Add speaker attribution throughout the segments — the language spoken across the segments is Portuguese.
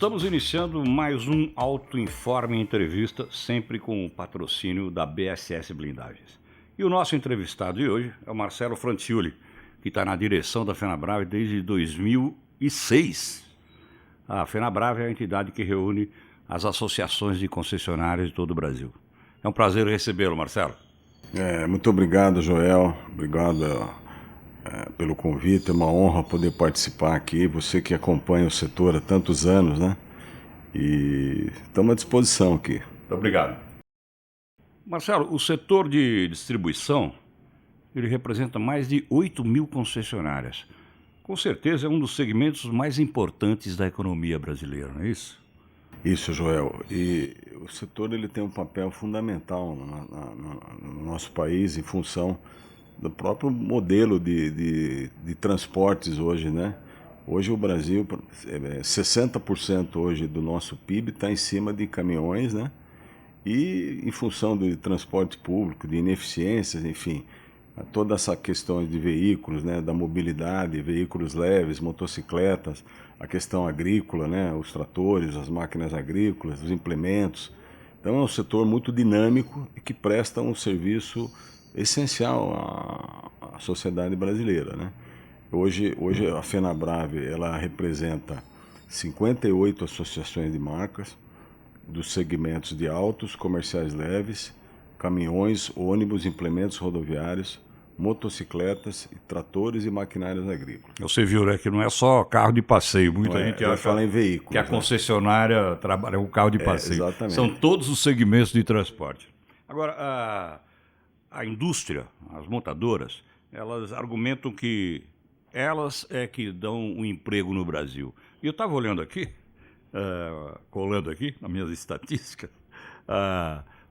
Speaker 1: Estamos iniciando mais um Auto Informe Entrevista, sempre com o patrocínio da BSS Blindagens. E o nosso entrevistado de hoje é o Marcelo Franciulli, que está na direção da FenaBrave desde 2006. A FenaBrave é a entidade que reúne as associações de concessionárias de todo o Brasil. É um prazer recebê-lo, Marcelo.
Speaker 2: Muito obrigado, Joel. Obrigado pelo convite. É uma honra poder participar aqui. Você que acompanha o setor há tantos anos, né? E estamos à disposição aqui.
Speaker 1: Muito obrigado. Marcelo, o setor de distribuição, ele representa mais de 8 mil concessionárias. Com certeza é um dos segmentos mais importantes da economia brasileira, não é isso?
Speaker 2: Isso, Joel. E o setor ele tem um papel fundamental no nosso país em função do próprio modelo de transportes hoje, né? Hoje o Brasil, 60% hoje do nosso PIB está em cima de caminhões, né? E em função do transporte público, de ineficiências, enfim, toda essa questão de veículos, né, da mobilidade, veículos leves, motocicletas, a questão agrícola, né, os tratores, as máquinas agrícolas, os implementos. Então é um setor muito dinâmico e que presta um serviço essencial à sociedade brasileira, né? Hoje a FenaBrave ela representa 58 associações de marcas dos segmentos de autos, comerciais leves, caminhões, ônibus, implementos rodoviários, motocicletas, tratores e maquinários agrícolas.
Speaker 1: Você viu, né, que não é só carro de passeio. Muita gente acha
Speaker 2: fala em veículos,
Speaker 1: que a concessionária trabalha com carro de passeio.
Speaker 2: Exatamente.
Speaker 1: São todos os segmentos de transporte. Agora, a indústria, as montadoras, elas argumentam que elas é que dão um emprego no Brasil. E eu estava olhando aqui, colando aqui nas minhas estatísticas,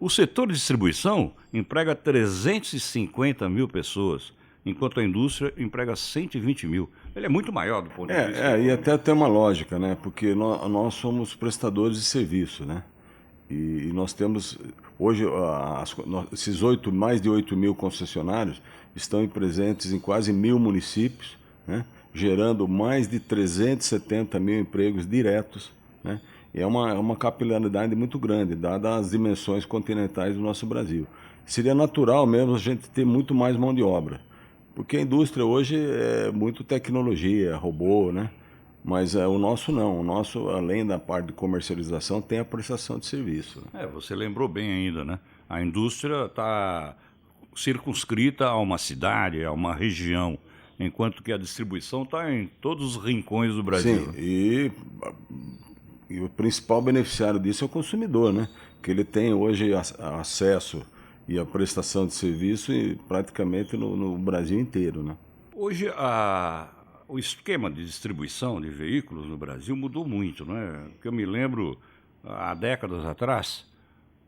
Speaker 1: o setor de distribuição emprega 350 mil pessoas, enquanto a indústria emprega 120 mil. Ele é muito maior do ponto de vista.
Speaker 2: E até tem uma lógica, né? Porque nós somos prestadores de serviço, né? E nós temos, hoje, esses mais de 8 mil concessionários estão presentes em quase 1.000 municípios, né? Gerando mais de 370 mil empregos diretos, né? E é uma capilaridade muito grande, dadas as dimensões continentais do nosso Brasil. Seria natural mesmo a gente ter muito mais mão de obra, porque a indústria hoje é muito tecnologia, robô, né? Mas o nosso não. O nosso, além da parte de comercialização, tem a prestação de serviço.
Speaker 1: Você lembrou bem ainda, né? A indústria está circunscrita a uma cidade, a uma região, enquanto que a distribuição está em todos os rincões do Brasil.
Speaker 2: Sim, e o principal beneficiário disso é o consumidor, né? Que ele tem hoje acesso e a prestação de serviço praticamente no Brasil inteiro, né?
Speaker 1: Hoje o esquema de distribuição de veículos no Brasil mudou muito, né? Porque eu me lembro, há décadas atrás,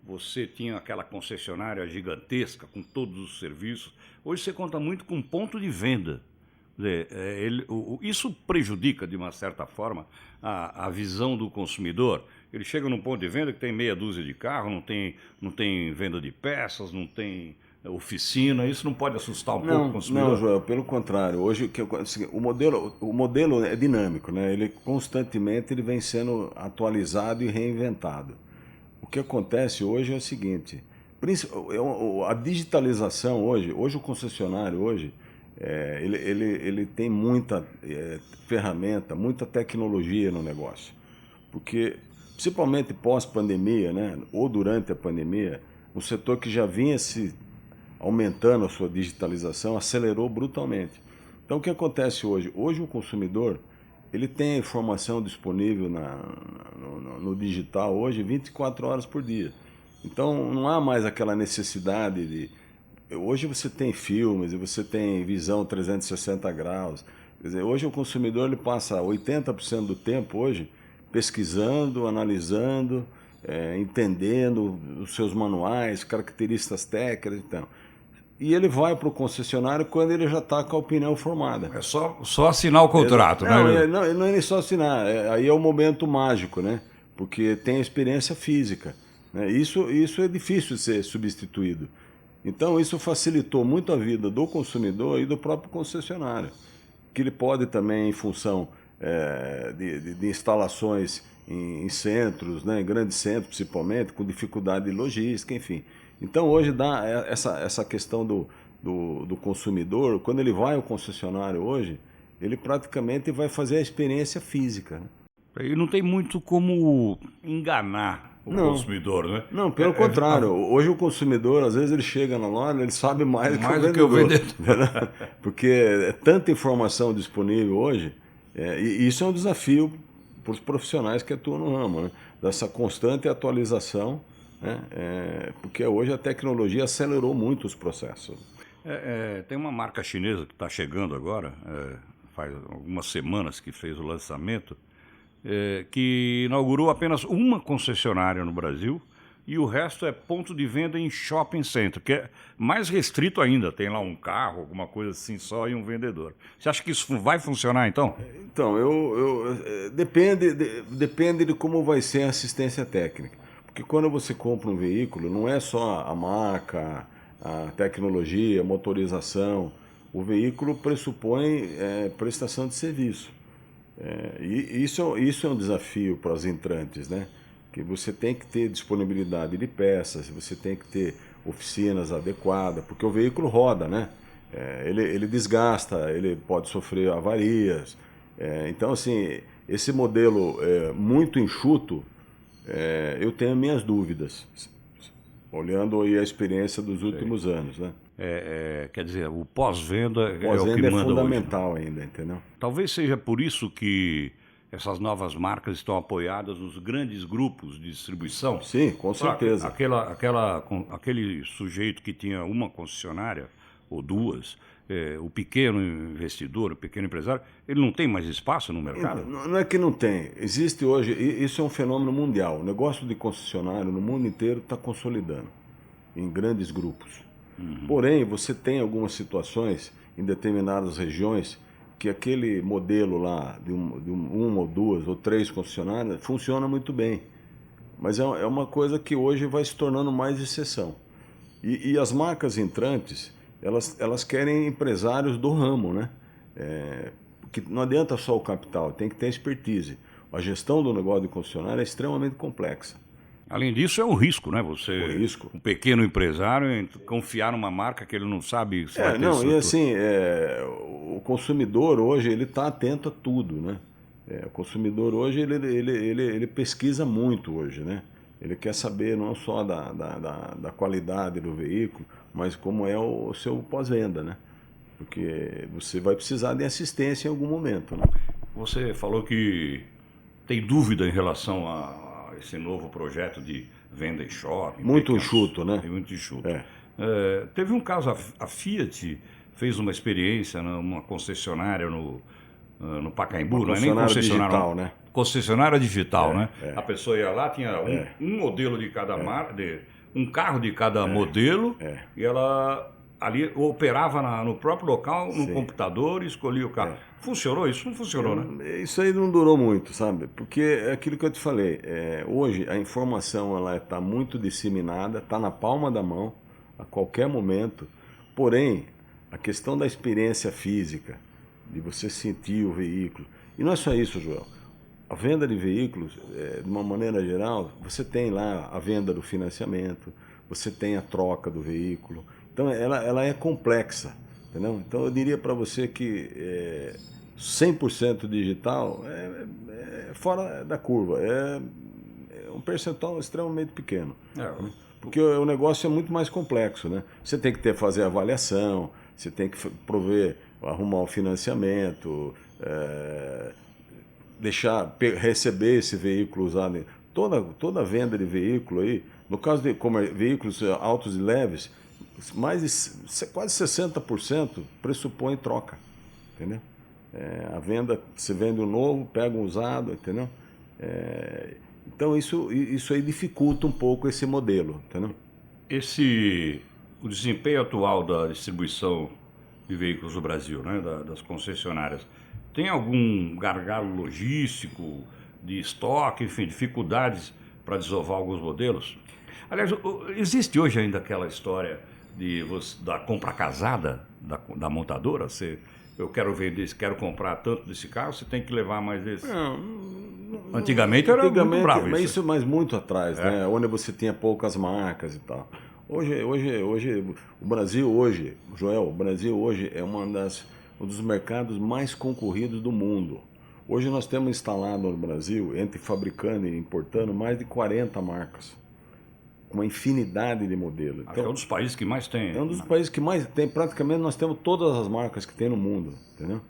Speaker 1: você tinha aquela concessionária gigantesca com todos os serviços. Hoje você conta muito com ponto de venda. Isso prejudica, de uma certa forma, a visão do consumidor. Ele chega num ponto de venda que tem meia dúzia de carros, não tem venda de peças, não tem oficina. Isso não pode assustar pouco o consumidor?
Speaker 2: Não, Joel, pelo contrário. Hoje o modelo é dinâmico, né? Ele constantemente vem sendo atualizado e reinventado. O que acontece hoje é o seguinte: a digitalização hoje o concessionário ele tem muita ferramenta, muita tecnologia no negócio. Porque, principalmente pós-pandemia, né, ou durante a pandemia, o setor que já vinha se aumentando a sua digitalização acelerou brutalmente. Então, o que acontece hoje? Hoje o consumidor ele tem a informação disponível no digital hoje 24 horas por dia. Então, não há mais aquela necessidade de... Hoje você tem filmes e você tem visão 360 graus. Quer dizer, hoje o consumidor ele passa 80% do tempo hoje pesquisando, analisando, entendendo os seus manuais, características técnicas e tal. E ele vai para o concessionário quando ele já está com a opinião formada.
Speaker 1: É só assinar o contrato, né?
Speaker 2: Não é nem só assinar, aí é o momento mágico, né? Porque tem a experiência física, né? Isso é difícil de ser substituído. Então isso facilitou muito a vida do consumidor e do próprio concessionário, que ele pode também, em função de instalações em centros, né, em grandes centros principalmente, com dificuldade de logística, enfim. Então hoje dá essa questão do consumidor, quando ele vai ao concessionário hoje, ele praticamente vai fazer a experiência física, né?
Speaker 1: E não tem muito como enganar o
Speaker 2: Não.
Speaker 1: consumidor, né?
Speaker 2: Não, pelo contrário. Hoje o consumidor, às vezes ele chega na loja, ele sabe mais
Speaker 1: do que o vendedor.
Speaker 2: Porque é tanta informação disponível hoje, e isso é um desafio para os profissionais que atuam no ramo, né? Dessa constante atualização, né? Porque hoje a tecnologia acelerou muito os processos.
Speaker 1: Tem uma marca chinesa que está chegando agora, faz algumas semanas que fez o lançamento, que inaugurou apenas uma concessionária no Brasil e o resto é ponto de venda em shopping center, que é mais restrito ainda. Tem lá um carro, alguma coisa assim só e um vendedor. Você acha que isso vai funcionar então?
Speaker 2: Então, depende de como vai ser a assistência técnica. Porque quando você compra um veículo, não é só a marca, a tecnologia, a motorização. O veículo pressupõe prestação de serviço. E isso é um desafio para os entrantes, né? Que você tem que ter disponibilidade de peças, você tem que ter oficinas adequadas, porque o veículo roda, né? Ele desgasta, ele pode sofrer avarias. Então, assim, esse modelo muito enxuto, eu tenho minhas dúvidas, olhando aí a experiência dos últimos anos, né?
Speaker 1: Quer dizer, o pós-venda é o que
Speaker 2: Pós-venda
Speaker 1: manda
Speaker 2: fundamental
Speaker 1: hoje, né?
Speaker 2: ainda, entendeu?
Speaker 1: Talvez seja por isso que essas novas marcas estão apoiadas nos grandes grupos de distribuição.
Speaker 2: Sim, com certeza.
Speaker 1: Aquele sujeito que tinha uma concessionária ou duas, o pequeno investidor, o pequeno empresário, ele não tem mais espaço no mercado?
Speaker 2: Não é que não tem. Existe hoje, isso é um fenômeno mundial. O negócio de concessionário no mundo inteiro está consolidando em grandes grupos. Porém, você tem algumas situações em determinadas regiões que aquele modelo lá de uma ou duas ou três concessionárias funciona muito bem. Mas é uma coisa que hoje vai se tornando mais exceção. E as marcas entrantes, elas querem empresários do ramo, né? Porque não adianta só o capital, tem que ter expertise. A gestão do negócio de concessionária é extremamente complexa.
Speaker 1: Além disso, é um risco, né? Um pequeno empresário, confiar numa marca que ele não sabe se vai ter
Speaker 2: e assim, o consumidor hoje, ele está atento a tudo, né? O consumidor hoje, ele pesquisa muito hoje, né? Ele quer saber não só da qualidade do veículo, mas como é o seu pós-venda, né? Porque você vai precisar de assistência em algum momento, né?
Speaker 1: Você falou que tem dúvida em relação a esse novo projeto de venda em shopping.
Speaker 2: Muito enxuto, né?
Speaker 1: Muito enxuto. Teve um caso, a Fiat fez uma experiência numa concessionária no Pacaembu, não é nem concessionária digital, né? Concessionária digital, né? A pessoa ia lá, tinha um modelo de cada marca, um carro de cada modelo, e ela ali operava no próprio local, no computador, e escolhia o carro. Funcionou? Isso não funcionou, né?
Speaker 2: Isso aí não durou muito, sabe? Porque é aquilo que eu te falei. Hoje a informação ela está muito disseminada, está na palma da mão, a qualquer momento. Porém, a questão da experiência física, de você sentir o veículo. E não é só isso, Joel. A venda de veículos, de uma maneira geral, você tem lá a venda do financiamento, você tem a troca do veículo. Então, ela é complexa, entendeu? Então, eu diria para você que 100% digital é fora da curva, é um percentual extremamente pequeno. Porque o negócio é muito mais complexo, né? Você tem que fazer avaliação, você tem que arrumar o financiamento, receber esse veículo usado. Toda venda de veículo aí, no caso de veículos altos e leves, quase 60% pressupõe troca, entendeu? A venda, você vende um novo, pega um usado, entendeu? Então isso aí dificulta um pouco esse modelo, entendeu?
Speaker 1: O desempenho atual da distribuição de veículos no Brasil, né, das concessionárias, tem algum gargalo logístico, de estoque, enfim, dificuldades para desovar alguns modelos? Aliás, existe hoje ainda aquela história da compra casada da montadora? Você eu quero vender, quero comprar tanto desse carro, você tem que levar mais desse.
Speaker 2: Não,
Speaker 1: Antigamente era muito bravo
Speaker 2: mas
Speaker 1: isso.
Speaker 2: mas muito atrás, né? Onde você tinha poucas marcas e tal. Hoje, o Brasil hoje, Joel, o Brasil hoje é um dos mercados mais concorridos do mundo. Hoje nós temos instalado no Brasil, entre fabricando e importando, mais de 40 marcas, com uma infinidade de modelos.
Speaker 1: Acho que é um dos países que mais tem.
Speaker 2: É um dos países que mais tem, praticamente nós temos todas as marcas que tem no mundo, entendeu?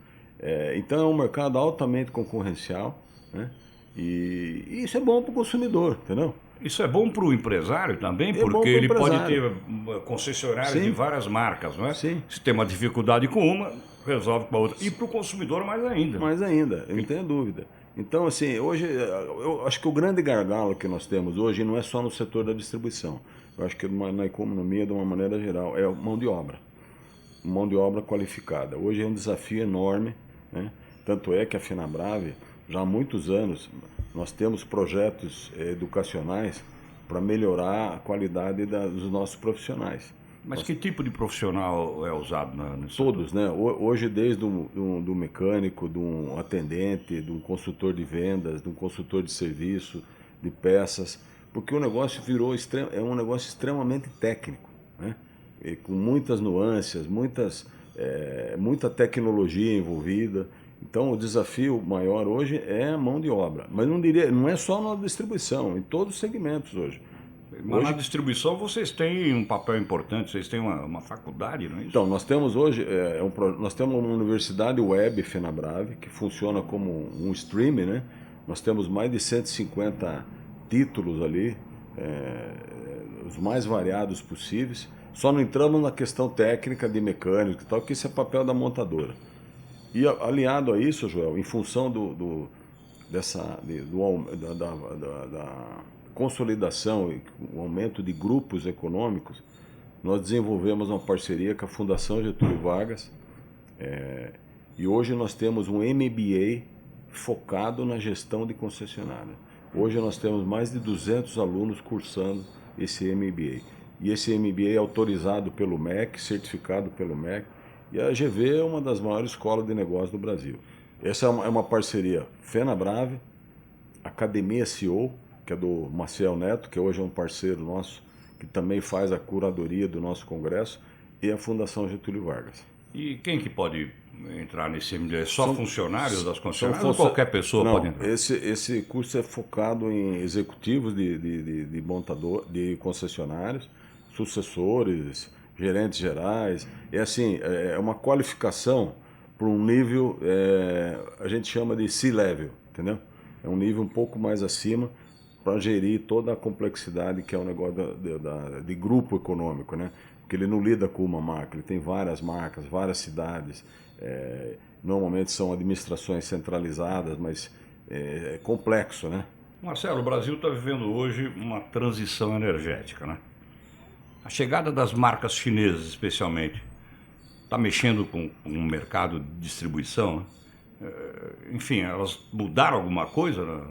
Speaker 2: Então é um mercado altamente concorrencial, né? E isso é bom para o consumidor, entendeu?
Speaker 1: Isso é bom para o empresário também,
Speaker 2: É bom
Speaker 1: porque
Speaker 2: pro
Speaker 1: ele pode
Speaker 2: empresário.
Speaker 1: ter concessionários
Speaker 2: Sim.
Speaker 1: de várias marcas, não é?
Speaker 2: Sim.
Speaker 1: Se tem uma dificuldade com uma, resolve com a outra. E para o consumidor mais ainda.
Speaker 2: Mais ainda, eu não tenho dúvida. Então, assim, hoje, eu acho que o grande gargalo que nós temos hoje não é só no setor da distribuição. Eu acho que na economia, de uma maneira geral, é mão de obra qualificada. Hoje é um desafio enorme, né? Tanto é que a Fenabrave, já há muitos anos, nós temos projetos educacionais para melhorar a qualidade dos nossos profissionais.
Speaker 1: Mas que tipo de profissional é usado nesse
Speaker 2: Todos, né? Hoje, desde do mecânico, de um atendente, de um consultor de vendas, de um consultor de serviço, de peças, porque o negócio é um negócio extremamente técnico, né? E com muitas nuances, muita tecnologia envolvida. Então, o desafio maior hoje é a mão de obra. Mas não é só na distribuição, em todos os segmentos hoje.
Speaker 1: Mas na distribuição vocês têm um papel importante, vocês têm uma faculdade, não é isso?
Speaker 2: Então, nós temos hoje, nós temos uma universidade web Fenabrave, que funciona como um stream, né? Nós temos mais de 150 títulos ali, os mais variados possíveis. Só não entramos na questão técnica de mecânico e tal, que isso é papel da montadora. E aliado a isso, Joel, em função da consolidação e o aumento de grupos econômicos, nós desenvolvemos uma parceria com a Fundação Getúlio Vargas, e hoje nós temos um MBA focado na gestão de concessionária. Hoje nós temos mais de 200 alunos cursando esse MBA. E esse MBA é autorizado pelo MEC, certificado pelo MEC, e a GV é uma das maiores escolas de negócios do Brasil. Essa é uma parceria Fenabrave, Academia CEO, que é do Maciel Neto, que hoje é um parceiro nosso, que também faz a curadoria do nosso congresso, e a Fundação Getúlio Vargas.
Speaker 1: E quem que pode entrar nesse MBA? Só funcionários das concessionárias ou qualquer pessoa pode entrar?
Speaker 2: Esse curso é focado em executivos de montador, de concessionários, sucessores, gerentes gerais. É uma qualificação para um nível, a gente chama de C-Level, entendeu? É um nível um pouco mais acima para gerir toda a complexidade que é um negócio de grupo econômico, né? Porque ele não lida com uma marca, ele tem várias marcas, várias cidades, normalmente são administrações centralizadas, mas é complexo, né?
Speaker 1: Marcelo, o Brasil está vivendo hoje uma transição energética, né? A chegada das marcas chinesas, especialmente, está mexendo com o mercado de distribuição, né? Enfim, elas mudaram alguma coisa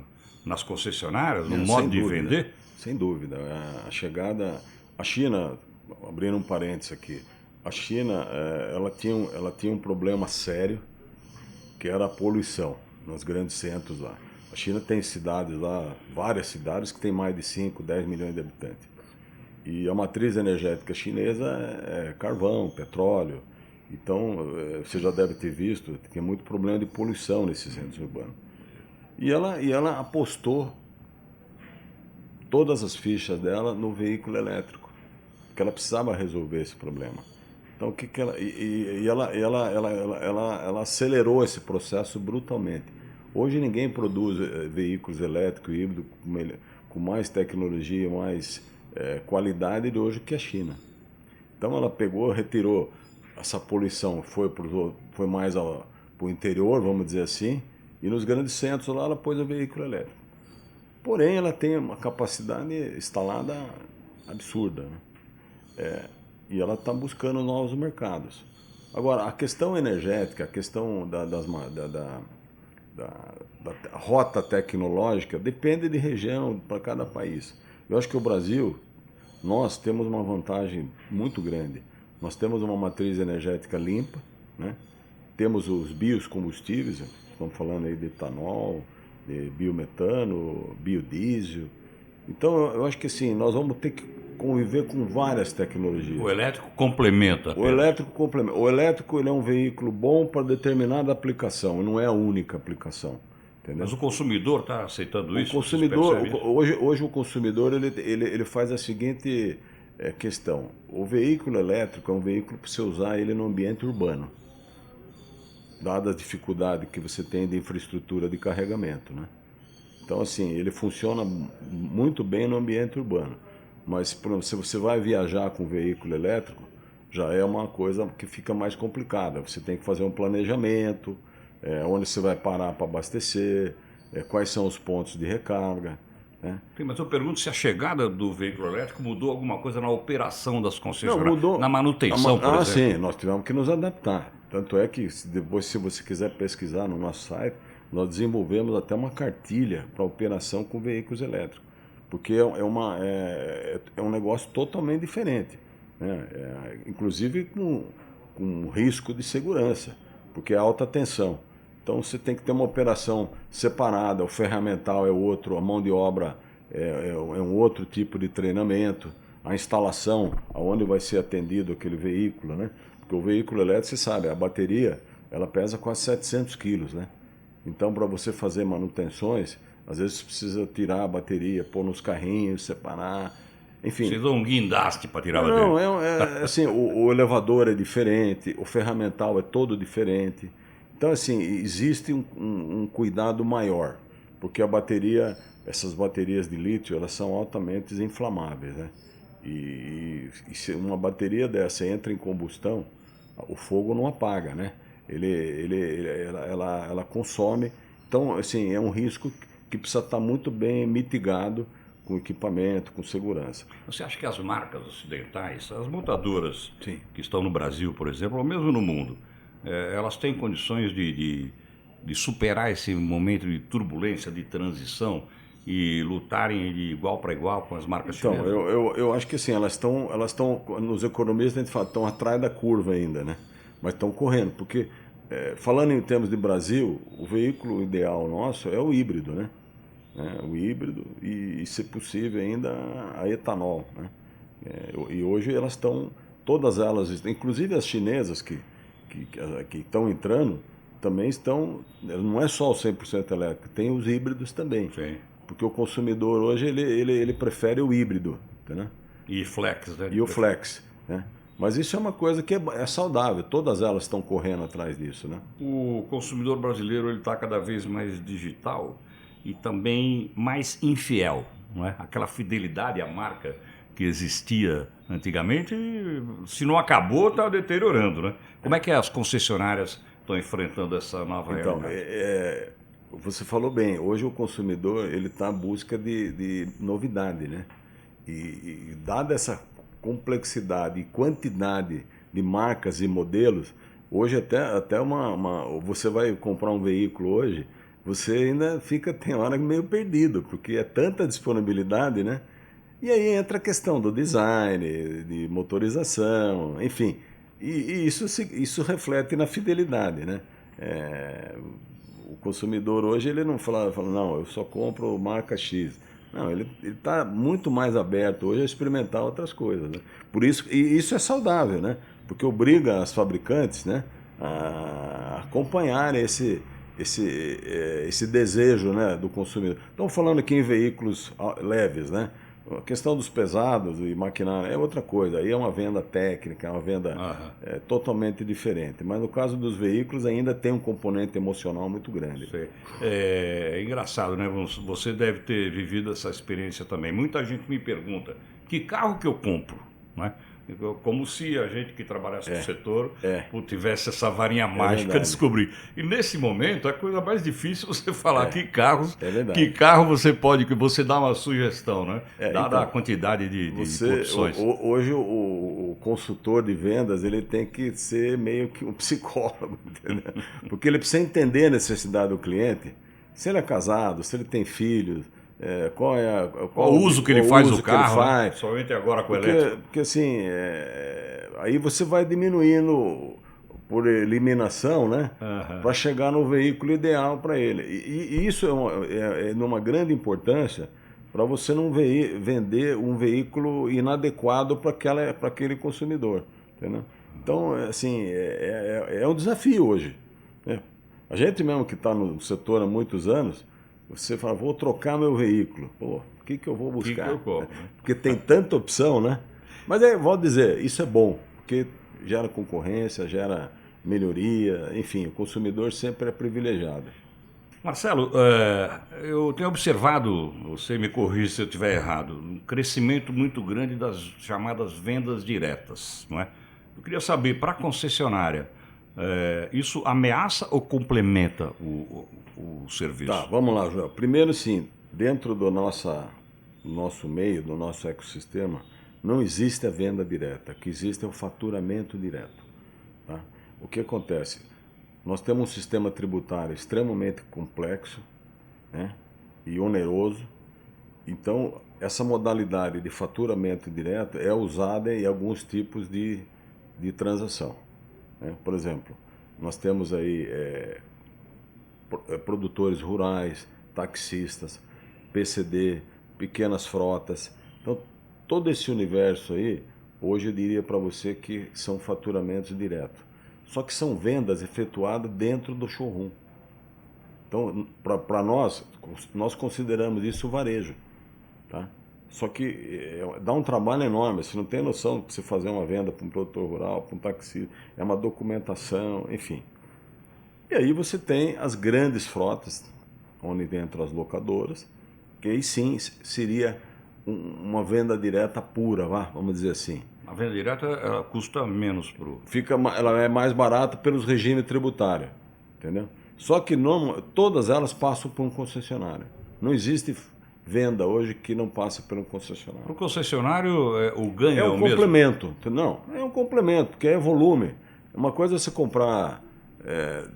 Speaker 1: nas concessionárias, no modo de vender?
Speaker 2: Sem dúvida. A China, abrindo um parênteses aqui, a China ela tinha um problema sério, que era a poluição nos grandes centros lá. A China tem cidades lá, várias cidades que tem mais de 5, 10 milhões de habitantes. E a matriz energética chinesa é carvão, petróleo. Então, você já deve ter visto, tem muito problema de poluição nesses centros urbanos. E ela apostou todas as fichas dela no veículo elétrico, porque ela precisava resolver esse problema. Então, ela acelerou esse processo brutalmente. Hoje ninguém produz veículos elétricos híbridos com mais tecnologia, mais qualidade de hoje que a China. Então ela pegou, retirou essa poluição, foi mais para o interior, vamos dizer assim, e nos grandes centros lá ela pôs o veículo elétrico. Porém, ela tem uma capacidade instalada absurda, né? E ela está buscando novos mercados. Agora, a questão energética, a questão da rota tecnológica, depende de região para cada país. Eu acho que o Brasil, nós temos uma vantagem muito grande. Nós temos uma matriz energética limpa, né? temos os biocombustíveis, estamos falando aí de etanol, de biometano, biodiesel. Então, eu acho que assim, nós vamos ter que conviver com várias tecnologias.
Speaker 1: O elétrico complementa apenas.
Speaker 2: O elétrico ele é um veículo bom para determinada aplicação, não é a única aplicação. Entendeu?
Speaker 1: Mas o consumidor está aceitando isso?
Speaker 2: Hoje o consumidor ele faz a seguinte questão. O veículo elétrico é um veículo para você usar ele no ambiente urbano, dada a dificuldade que você tem de infraestrutura de carregamento, né? Então, assim, ele funciona muito bem no ambiente urbano. Mas se você vai viajar com veículo elétrico, já é uma coisa que fica mais complicada. Você tem que fazer um planejamento, onde você vai parar para abastecer, quais são os pontos de recarga. Né?
Speaker 1: Sim, mas eu pergunto se a chegada do veículo elétrico mudou alguma coisa na operação das concessionárias, na manutenção, por exemplo.
Speaker 2: Sim, nós tivemos que nos adaptar. Tanto é que, depois, se você quiser pesquisar no nosso site, nós desenvolvemos até uma cartilha para operação com veículos elétricos, porque é um negócio totalmente diferente, né? Inclusive com risco de segurança, porque é alta tensão. Então você tem que ter uma operação separada, o ferramental é outro, a mão de obra é um outro tipo de treinamento, a instalação, aonde vai ser atendido aquele veículo, né? Porque o veículo elétrico, você sabe, a bateria, ela pesa quase 700 quilos, né? Então, para você fazer manutenções, às vezes você precisa tirar a bateria, pôr nos carrinhos, separar, enfim.
Speaker 1: Precisa de um guindaste para tirar a bateria.
Speaker 2: Não, assim, o elevador é diferente, o ferramental é todo diferente. Então, assim, existe um cuidado maior, porque a bateria, essas baterias de lítio, elas são altamente inflamáveis, né? E se uma bateria dessa entra em combustão, o fogo não apaga, né? Ela consome. Então, assim, é um risco que precisa estar muito bem mitigado com equipamento, com segurança.
Speaker 1: Você acha que as marcas ocidentais, as montadoras
Speaker 2: Sim.
Speaker 1: que estão no Brasil, por exemplo, ou mesmo no mundo, elas têm condições de superar esse momento de turbulência, de transição e lutarem de igual para igual com as marcas
Speaker 2: chinesas?
Speaker 1: Então,
Speaker 2: eu acho que assim, elas estão, nos economistas a gente fala, estão atrás da curva ainda, né? Mas estão correndo, porque, falando em termos de Brasil, o veículo ideal nosso é o híbrido, né? O híbrido e, se possível, ainda a etanol, né? E hoje elas estão, todas elas, inclusive as chinesas que estão entrando, também estão, não é só o 100% elétrico, tem os híbridos também.
Speaker 1: Sim.
Speaker 2: Porque o consumidor hoje, ele prefere o híbrido, né?
Speaker 1: E flex, né?
Speaker 2: E o flex, né? Mas isso é uma coisa que é saudável, todas elas estão correndo atrás disso, né?
Speaker 1: O consumidor brasileiro está cada vez mais digital e também mais infiel, não é? Aquela fidelidade à marca que existia antigamente, se não acabou, está deteriorando, né? Como é que as concessionárias estão enfrentando essa nova realidade?
Speaker 2: Você falou bem, hoje o consumidor ele está à busca de novidade, né? E dada essa complexidade e quantidade de marcas e modelos, hoje até você vai comprar um veículo hoje, você ainda tem hora meio perdido, porque é tanta disponibilidade, né? E aí entra a questão do design, de motorização, enfim, e isso reflete na fidelidade, né? O consumidor hoje ele não fala, não, eu só compro marca X. Não, ele está muito mais aberto hoje a experimentar outras coisas, né? Por isso, e isso é saudável, né? Porque obriga as fabricantes, né, a acompanhar esse desejo, né, do consumidor. Estamos falando aqui em veículos leves, né? A questão dos pesados e maquinário é outra coisa. Aí é uma venda técnica, é uma venda totalmente diferente. Mas no caso dos veículos ainda tem um componente emocional muito grande.
Speaker 1: É engraçado, né? Você deve ter vivido essa experiência também. Muita gente me pergunta, que carro que eu compro? Não é? Como se a gente que trabalhasse no setor tivesse essa varinha mágica de descobrir. E nesse momento, a coisa mais difícil é você falar que carro você pode, que você dá uma sugestão, né? Dada a quantidade de opções.
Speaker 2: Hoje o consultor de vendas ele tem que ser meio que um psicólogo, entendeu? Porque ele precisa entender a necessidade do cliente, se ele é casado, se ele tem filhos, qual
Speaker 1: o uso que ele faz do carro, né? Somente agora com o elétrico.
Speaker 2: Porque assim, aí você vai diminuindo, por eliminação, né? Para chegar no veículo ideal para ele. E isso é de uma grande importância para você não vender um veículo inadequado para aquele consumidor, entendeu? Então, assim, é um desafio hoje, né? A gente mesmo que está no setor há muitos anos, você fala, vou trocar meu veículo. Pô, o que eu vou buscar?
Speaker 1: Que eu compro, né?
Speaker 2: Porque tem tanta opção, né? Mas, vou dizer, isso é bom, porque gera concorrência, gera melhoria, enfim, o consumidor sempre é privilegiado.
Speaker 1: Marcelo, eu tenho observado, você me corrija se eu estiver errado, um crescimento muito grande das chamadas vendas diretas, não é? Eu queria saber, para a concessionária, isso ameaça ou complementa o serviço?
Speaker 2: Tá, vamos lá, Joel. Primeiro, sim, dentro do nosso meio, do nosso ecossistema, não existe a venda direta. O que existe é o faturamento direto. Tá? O que acontece? Nós temos um sistema tributário extremamente complexo, né, e oneroso. Então, essa modalidade de faturamento direto é usada em alguns tipos de transação, né? Por exemplo, nós temos aí produtores rurais, taxistas, PCD, pequenas frotas. Então, todo esse universo aí, hoje eu diria para você que são faturamentos diretos. Só que são vendas efetuadas dentro do showroom. Então, para nós consideramos isso varejo, tá? Só que dá um trabalho enorme, você não tem noção de você fazer uma venda para um produtor rural, para um taxista, é uma documentação, enfim. E aí você tem as grandes frotas, onde entram as locadoras, que aí sim seria uma venda direta pura, vamos dizer assim.
Speaker 1: A venda direta ela custa menos
Speaker 2: ela é mais barata pelos regimes tributários, entendeu? Só que todas elas passam por um concessionário. Não existe venda hoje que não passa pelo concessionário.
Speaker 1: Para o concessionário, o ganho
Speaker 2: é
Speaker 1: o mesmo?
Speaker 2: Complemento. Não, é um complemento, porque é volume. Uma coisa é você comprar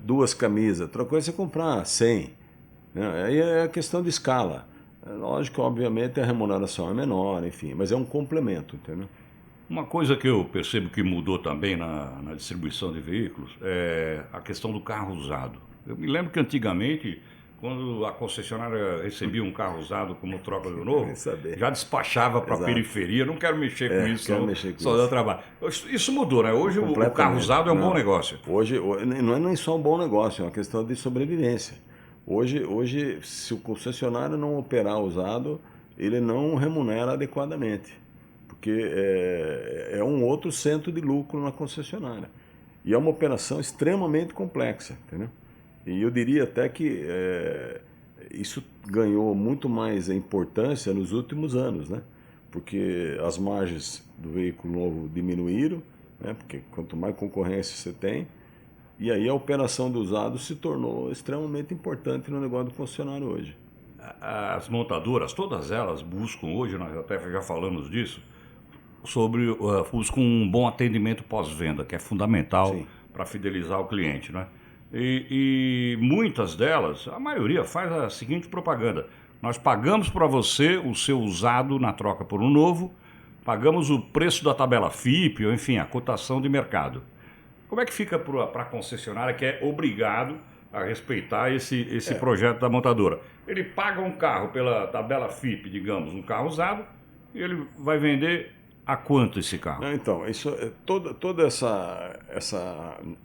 Speaker 2: 2 camisas, outra coisa é você comprar 100. Né? Aí é questão de escala. Lógico, obviamente, a remuneração é menor, enfim, mas é um complemento, entendeu?
Speaker 1: Uma coisa que eu percebo que mudou também na distribuição de veículos é a questão do carro usado. Eu me lembro que antigamente, quando a concessionária recebia um carro usado como troca do novo, já despachava para a periferia. Não quero mexer com isso, só dá trabalho. Isso mudou, né? Hoje o carro usado é um bom negócio.
Speaker 2: Hoje não é nem só um bom negócio, é uma questão de sobrevivência. Hoje, se o concessionário não operar usado, ele não remunera adequadamente, porque é um outro centro de lucro na concessionária. E é uma operação extremamente complexa, entendeu? E eu diria até que isso ganhou muito mais importância nos últimos anos, né? Porque as margens do veículo novo diminuíram, né? Porque quanto mais concorrência você tem, e aí a operação do usado se tornou extremamente importante no negócio do concessionário hoje.
Speaker 1: As montadoras, todas elas buscam hoje, nós até já falamos disso, buscam um bom atendimento pós-venda, que é fundamental para fidelizar o cliente, né? E muitas delas, a maioria faz a seguinte propaganda: nós pagamos para você o seu usado na troca por um novo, pagamos o preço da tabela FIP, ou enfim, a cotação de mercado. Como é que fica para a concessionária que é obrigado a respeitar esse projeto da montadora? Ele paga um carro pela tabela FIP, digamos, um carro usado, e ele vai vender a quanto esse carro?
Speaker 2: Então, todas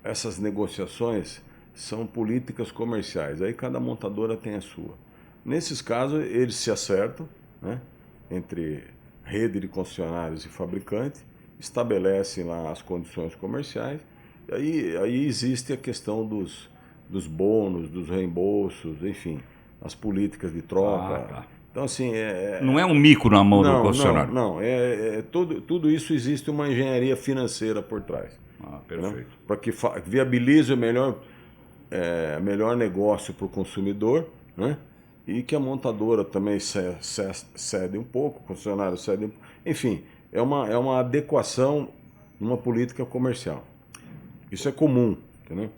Speaker 2: essas negociações são políticas comerciais. Aí cada montadora tem a sua. Nesses casos, eles se acertam, né, entre rede de concessionários e fabricante, estabelecem lá as condições comerciais. Aí existe a questão dos bônus, dos reembolsos, enfim, as políticas de troca.
Speaker 1: Tá.
Speaker 2: Então, assim,
Speaker 1: não é um mico na mão do concessionário.
Speaker 2: Não. Tudo isso existe uma engenharia financeira por trás.
Speaker 1: Perfeito.
Speaker 2: Né? Para que viabilize o melhor negócio para o consumidor, né? E que a montadora também cede um pouco, o concessionário cede um pouco. Enfim, é uma adequação numa política comercial. Isso é comum, entendeu?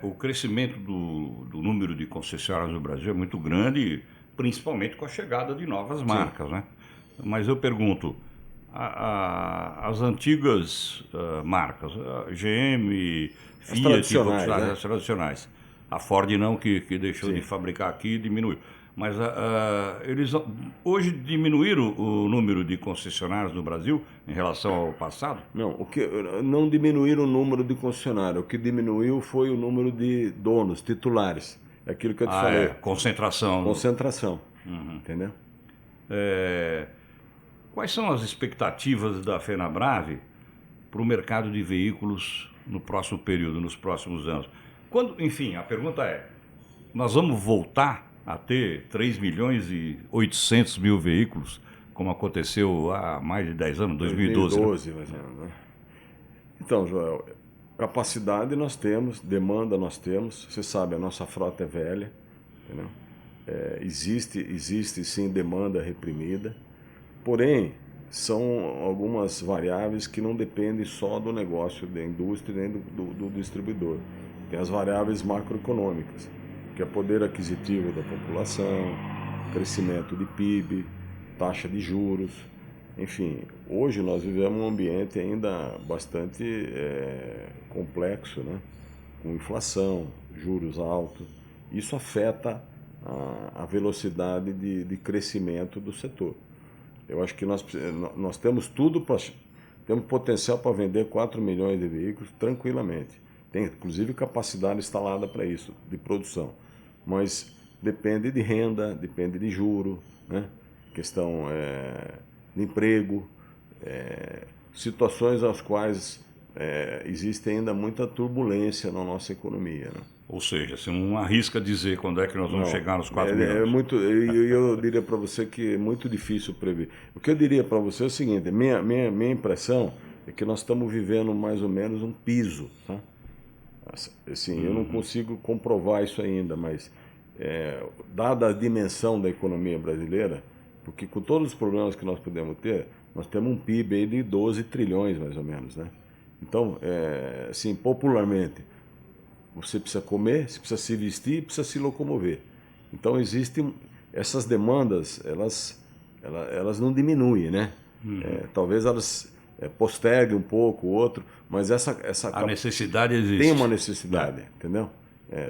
Speaker 1: O crescimento do número de concessionárias no Brasil é muito grande, principalmente com a chegada de novas marcas, né? Mas eu pergunto, as antigas marcas, GM,
Speaker 2: As
Speaker 1: Fiat,
Speaker 2: tradicionais,
Speaker 1: Volkswagen,
Speaker 2: né?
Speaker 1: as tradicionais. A Ford não, que deixou
Speaker 2: Sim.
Speaker 1: de fabricar aqui e diminuiu. Mas eles hoje diminuíram o número de concessionários no Brasil em relação ao passado?
Speaker 2: Não, não diminuíram o número de concessionários. O que diminuiu foi o número de donos, titulares. É aquilo que eu te falei.
Speaker 1: Concentração.
Speaker 2: Concentração. Entendeu?
Speaker 1: É, quais são as expectativas da FenaBrave para o mercado de veículos no próximo período, nos próximos anos? Enfim, a pergunta é, nós vamos voltar a ter 3 milhões e 800 mil veículos, como aconteceu há mais de 10 anos, 2012?
Speaker 2: 2012, mais ou menos, né? Então, Joel, capacidade nós temos, demanda nós temos. Você sabe, a nossa frota é velha, entendeu? Existe sim demanda reprimida, porém são algumas variáveis que não dependem só do negócio da indústria nem do distribuidor. Tem as variáveis macroeconômicas, que é poder aquisitivo da população, crescimento de PIB, taxa de juros, enfim. Hoje nós vivemos um ambiente ainda bastante complexo, né? Com inflação, juros altos. Isso afeta a velocidade de crescimento do setor. Eu acho que nós temos temos potencial para vender 4 milhões de veículos tranquilamente. Tem inclusive capacidade instalada para isso, de produção. Mas depende de renda, depende de juro, né? Questão de emprego, situações às quais existe ainda muita turbulência na nossa economia, né?
Speaker 1: Ou seja, você não arrisca dizer quando é que nós vamos chegar nos 4 milhões.
Speaker 2: Eu diria para você que é muito difícil prever. O que eu diria para você é o seguinte, minha impressão é que nós estamos vivendo mais ou menos um piso, tá? Assim, eu não consigo comprovar isso ainda, mas dada a dimensão da economia brasileira, porque com todos os problemas que nós podemos ter, nós temos um PIB aí de 12 trilhões mais ou menos, né? Então, assim, popularmente, você precisa comer, você precisa se vestir, precisa se locomover. Então existem essas demandas, elas não diminuem, né? Talvez elas posterguem um pouco o outro, mas
Speaker 1: A necessidade existe.
Speaker 2: tem uma necessidade, entendeu?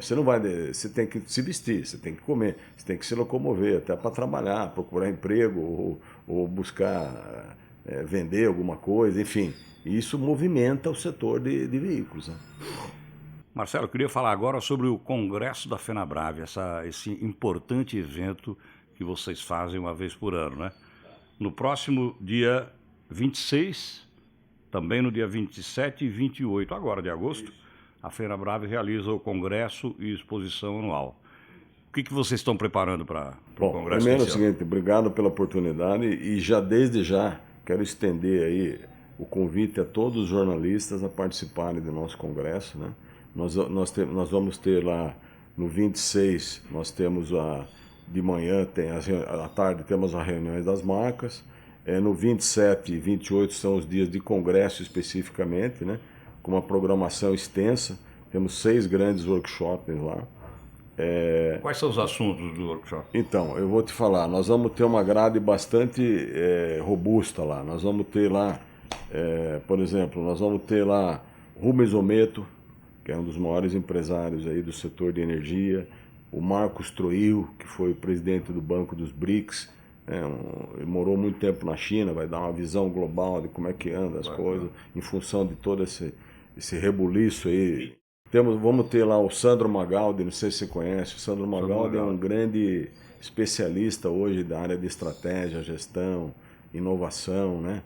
Speaker 2: Você não vai, você tem que se vestir, você tem que comer, você tem que se locomover até para trabalhar, procurar emprego ou buscar vender alguma coisa, enfim. E isso movimenta o setor de veículos, né?
Speaker 1: Marcelo, eu queria falar agora sobre o Congresso da FenaBrave, esse importante evento que vocês fazem uma vez por ano, né? No próximo dia 26, também no dia 27 e 28, agora de agosto, a FenaBrave realiza o Congresso e Exposição Anual. O que vocês estão preparando para o Congresso?
Speaker 2: Primeiro é o seguinte, obrigado pela oportunidade e desde já quero estender aí o convite a todos os jornalistas a participarem do nosso Congresso, né? Nós vamos ter lá no 26, nós temos de manhã, à tarde temos as reuniões das marcas. No 27 e 28 são os dias de congresso especificamente, né? Com uma programação extensa. Temos 6 grandes workshops lá.
Speaker 1: Quais são os assuntos do workshop?
Speaker 2: Então, eu vou te falar, nós vamos ter uma grade bastante robusta lá. Nós vamos ter lá, por exemplo, nós vamos ter lá Rubens Ometo, que é um dos maiores empresários aí do setor de energia, o Marcos Troil, que foi o presidente do Banco dos BRICS, ele morou muito tempo na China, vai dar uma visão global de como é que anda as coisas, em função de todo esse rebuliço aí. Vamos ter lá o Sandro Magaldi, não sei se você conhece, o Sandro Magaldi é um grande especialista hoje da área de estratégia, gestão, inovação, né?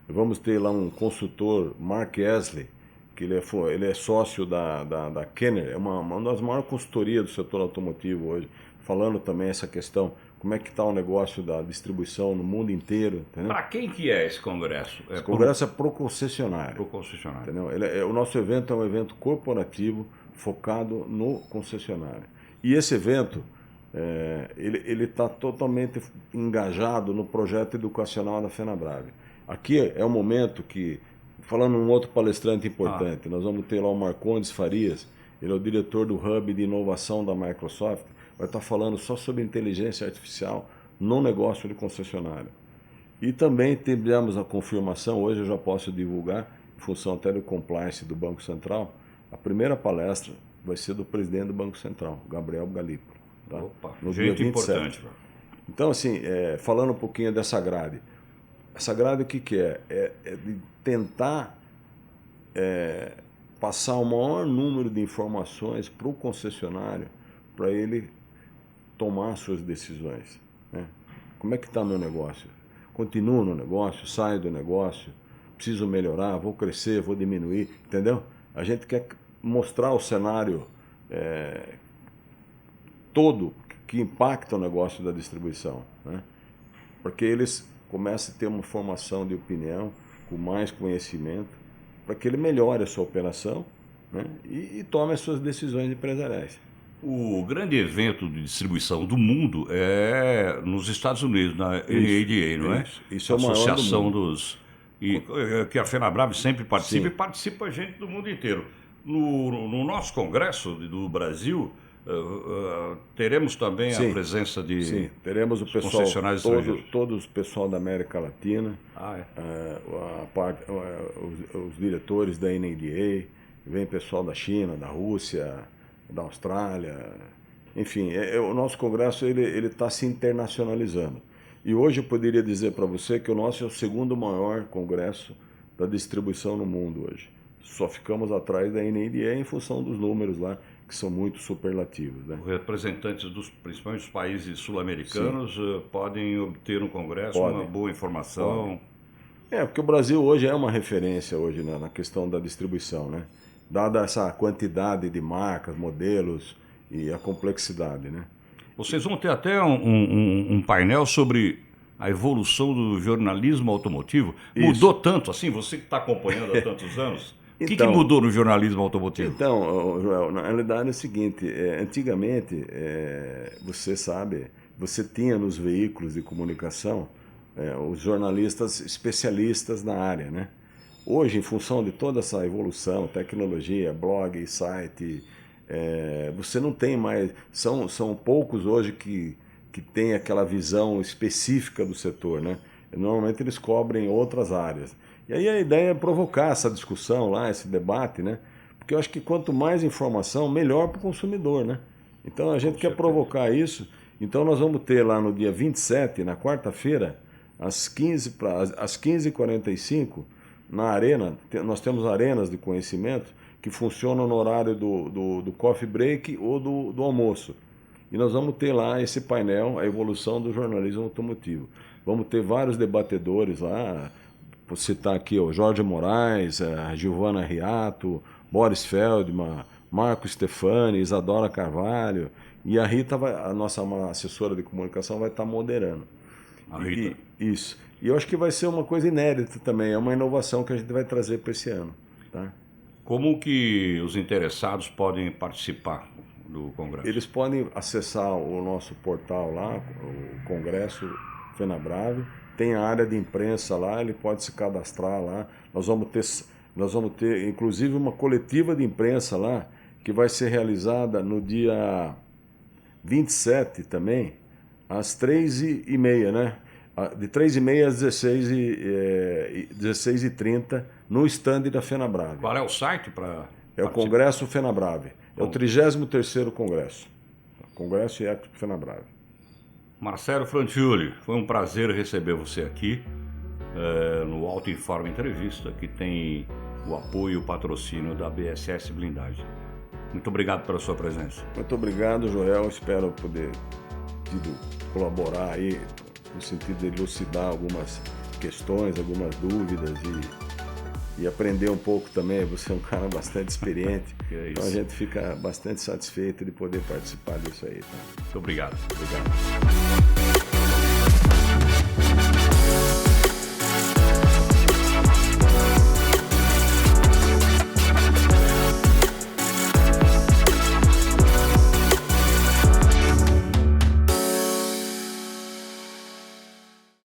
Speaker 2: Vamos ter lá um consultor, Mark Esley, que ele é sócio da Kenner, é uma das maiores consultorias do setor automotivo hoje, falando também essa questão, como é que está o negócio da distribuição no mundo inteiro.
Speaker 1: Para quem que é esse congresso?
Speaker 2: Esse congresso é pro concessionário.
Speaker 1: Pro concessionário.
Speaker 2: Entendeu? O nosso evento é um evento corporativo focado no concessionário. E esse evento, ele está totalmente engajado no projeto educacional da FenaBrave. Aqui é um momento que, falando um outro palestrante importante, nós vamos ter lá o Marcondes Farias, ele é o diretor do Hub de Inovação da Microsoft, vai estar falando só sobre inteligência artificial no negócio de concessionário. E também tivemos a confirmação, hoje eu já posso divulgar, em função até do compliance do Banco Central, a primeira palestra vai ser do presidente do Banco Central, Gabriel Galípolo. Tá?
Speaker 1: Opa,
Speaker 2: no
Speaker 1: gente
Speaker 2: dia 27.
Speaker 1: Importante.
Speaker 2: Então, assim, falando um pouquinho dessa grade. Essa grade o que é? É de tentar passar o maior número de informações para o concessionário, para ele tomar suas decisões. Né? Como é que está meu negócio? Continuo no negócio? Saio do negócio? Preciso melhorar? Vou crescer? Vou diminuir? Entendeu? A gente quer mostrar o cenário todo que impacta o negócio da distribuição, né? Para que eles comecem a ter uma formação de opinião, com mais conhecimento, para que ele melhore a sua operação, né? E tome as suas decisões empresariais.
Speaker 1: O grande evento de distribuição do mundo é nos Estados Unidos, na NADA, não é?
Speaker 2: Isso é o maior do
Speaker 1: Associação
Speaker 2: mundo.
Speaker 1: dos... que a FenaBrave sempre participa.
Speaker 2: Sim.
Speaker 1: E participa gente do mundo inteiro. No nosso congresso do Brasil, teremos também
Speaker 2: Sim.
Speaker 1: a presença de
Speaker 2: Sim, teremos o pessoal,
Speaker 1: concessionários estrangeiros.
Speaker 2: todo o pessoal da América Latina, os diretores da NADA, vem pessoal da China, da Rússia, da Austrália, enfim, o nosso congresso ele está se internacionalizando. E hoje eu poderia dizer para você que o nosso é o segundo maior congresso da distribuição no mundo hoje. Só ficamos atrás da NADA em função dos números lá, que são muito superlativos. Né?
Speaker 1: Representantes principalmente dos países sul-americanos podem obter no congresso uma boa informação.
Speaker 2: Porque o Brasil hoje é uma referência hoje na questão da distribuição, né? Dada essa quantidade de marcas, modelos e a complexidade, né?
Speaker 1: Vocês vão ter até um painel sobre a evolução do jornalismo automotivo.
Speaker 2: Isso.
Speaker 1: Mudou tanto assim, você que está acompanhando há tantos anos? O que
Speaker 2: Então,
Speaker 1: mudou no jornalismo automotivo?
Speaker 2: Então, Joel, na realidade é o seguinte, antigamente, você sabe, você tinha nos veículos de comunicação os jornalistas especialistas na área, né? Hoje, em função de toda essa evolução, tecnologia, blog, site, você não tem mais... São poucos hoje que têm aquela visão específica do setor, né? Normalmente eles cobrem outras áreas. E aí a ideia é provocar essa discussão lá, esse debate, né? Porque eu acho que quanto mais informação, melhor para o consumidor, né? Então a gente quer provocar isso. Então nós vamos ter lá no dia 27, na quarta-feira, às 15h45, na arena, nós temos arenas de conhecimento que funcionam no horário do coffee break ou do almoço. E nós vamos ter lá esse painel, a evolução do jornalismo automotivo. Vamos ter vários debatedores lá, vou citar aqui o Jorge Moraes, a Giovana Riato, Boris Feldman, Marco Stefani, Isadora Carvalho, e a Rita, a nossa assessora de comunicação, vai estar moderando.
Speaker 1: A Rita.
Speaker 2: Isso. E eu acho que vai ser uma coisa inédita também, é uma inovação que a gente vai trazer para esse ano. Tá?
Speaker 1: Como que os interessados podem participar do congresso?
Speaker 2: Eles podem acessar o nosso portal lá, o Congresso FenaBrave, tem a área de imprensa lá, ele pode se cadastrar lá. Nós vamos ter inclusive uma coletiva de imprensa lá, que vai ser realizada no dia 27 também, às 3h30, né? De 3h30 às 16h30, no stand da FenaBrave.
Speaker 1: Qual é o site para...
Speaker 2: É o Congresso FenaBrave. É o 33º Congresso. Congresso e Expo FenaBrave.
Speaker 1: Marcelo Franciulli, foi um prazer receber você aqui no Auto Informa Entrevista, que tem o apoio e o patrocínio da BSS Blindagem. Muito obrigado pela sua presença.
Speaker 2: Muito obrigado, Joel. Espero poder colaborar aí no sentido de elucidar algumas questões, algumas dúvidas e aprender um pouco também. Você é um cara bastante experiente, então a gente fica bastante satisfeito de poder participar disso aí. Tá?
Speaker 1: Muito obrigado.
Speaker 2: Obrigado.